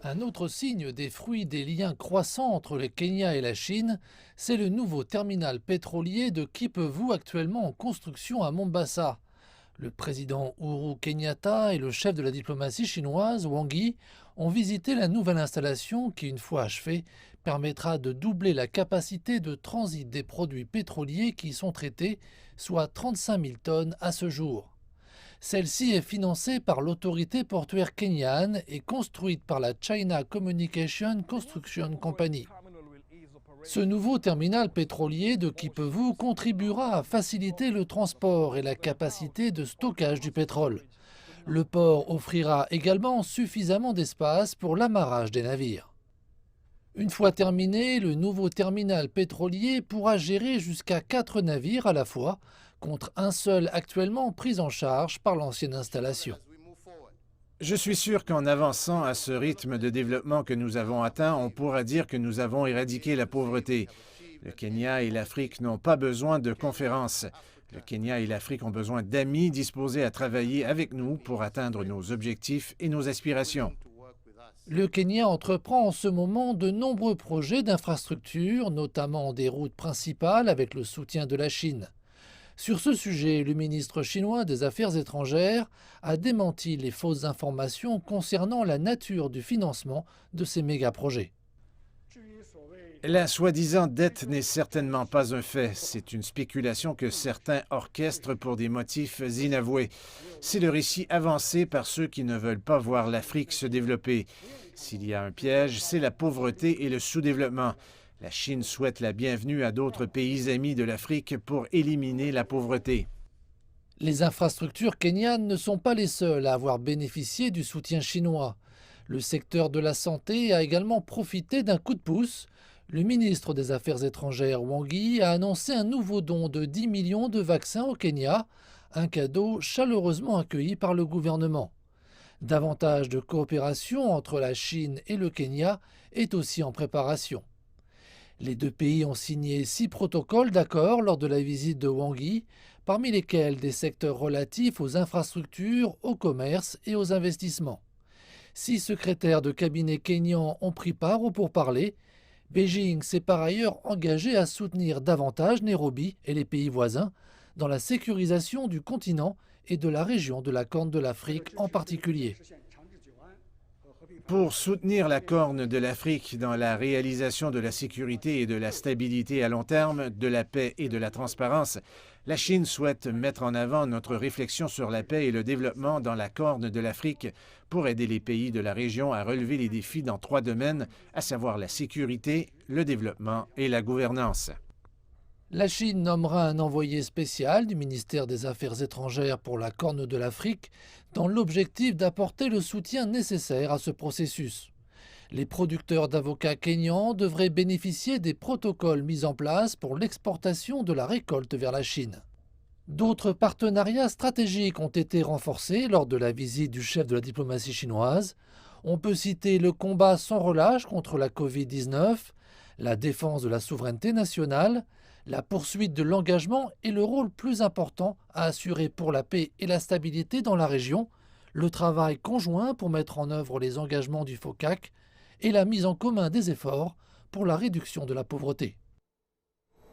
Un autre signe des fruits des liens croissants entre le Kenya et la Chine, c'est le nouveau terminal pétrolier de Kipevu actuellement en construction à Mombasa. Le président Uhuru Kenyatta et le chef de la diplomatie chinoise, Wang Yi, ont visité la nouvelle installation qui, une fois achevée, permettra de doubler la capacité de transit des produits pétroliers qui y sont traités, soit 35 000 tonnes à ce jour. Celle-ci est financée par l'autorité portuaire kenyane et construite par la China Communication Construction Company. Ce nouveau terminal pétrolier de Kipevu contribuera à faciliter le transport et la capacité de stockage du pétrole. Le port offrira également suffisamment d'espace pour l'amarrage des navires. Une fois terminé, le nouveau terminal pétrolier pourra gérer jusqu'à 4 navires à la fois, contre un seul actuellement pris en charge par l'ancienne installation. Je suis sûr qu'en avançant à ce rythme de développement que nous avons atteint, on pourra dire que nous avons éradiqué la pauvreté. Le Kenya et l'Afrique n'ont pas besoin de conférences. Le Kenya et l'Afrique ont besoin d'amis disposés à travailler avec nous pour atteindre nos objectifs et nos aspirations. Le Kenya entreprend en ce moment de nombreux projets d'infrastructures, notamment des routes principales avec le soutien de la Chine. Sur ce sujet, le ministre chinois des Affaires étrangères a démenti les fausses informations concernant la nature du financement de ces méga-projets. La soi-disant dette n'est certainement pas un fait. C'est une spéculation que certains orchestrent pour des motifs inavoués. C'est le récit avancé par ceux qui ne veulent pas voir l'Afrique se développer. S'il y a un piège, c'est la pauvreté et le sous-développement. La Chine souhaite la bienvenue à d'autres pays amis de l'Afrique pour éliminer la pauvreté. Les infrastructures kenyanes ne sont pas les seules à avoir bénéficié du soutien chinois. Le secteur de la santé a également profité d'un coup de pouce. Le ministre des Affaires étrangères Wang Yi a annoncé un nouveau don de 10 millions de vaccins au Kenya, un cadeau chaleureusement accueilli par le gouvernement. Davantage de coopération entre la Chine et le Kenya est aussi en préparation. Les deux pays ont signé 6 protocoles d'accord lors de la visite de Wang Yi, parmi lesquels des secteurs relatifs aux infrastructures, au commerce et aux investissements. 6 secrétaires de cabinet kényans ont pris part aux pourparlers. Beijing s'est par ailleurs engagé à soutenir davantage Nairobi et les pays voisins dans la sécurisation du continent et de la région de la Corne de l'Afrique en particulier. Pour soutenir la Corne de l'Afrique dans la réalisation de la sécurité et de la stabilité à long terme, de la paix et de la transparence, la Chine souhaite mettre en avant notre réflexion sur la paix et le développement dans la Corne de l'Afrique pour aider les pays de la région à relever les défis dans 3 domaines, à savoir la sécurité, le développement et la gouvernance. La Chine nommera un envoyé spécial du ministère des Affaires étrangères pour la Corne de l'Afrique dans l'objectif d'apporter le soutien nécessaire à ce processus. Les producteurs d'avocats kényans devraient bénéficier des protocoles mis en place pour l'exportation de la récolte vers la Chine. D'autres partenariats stratégiques ont été renforcés lors de la visite du chef de la diplomatie chinoise. On peut citer le combat sans relâche contre la Covid-19, la défense de la souveraineté nationale, la poursuite de l'engagement et le rôle plus important à assurer pour la paix et la stabilité dans la région, le travail conjoint pour mettre en œuvre les engagements du FOCAC et la mise en commun des efforts pour la réduction de la pauvreté.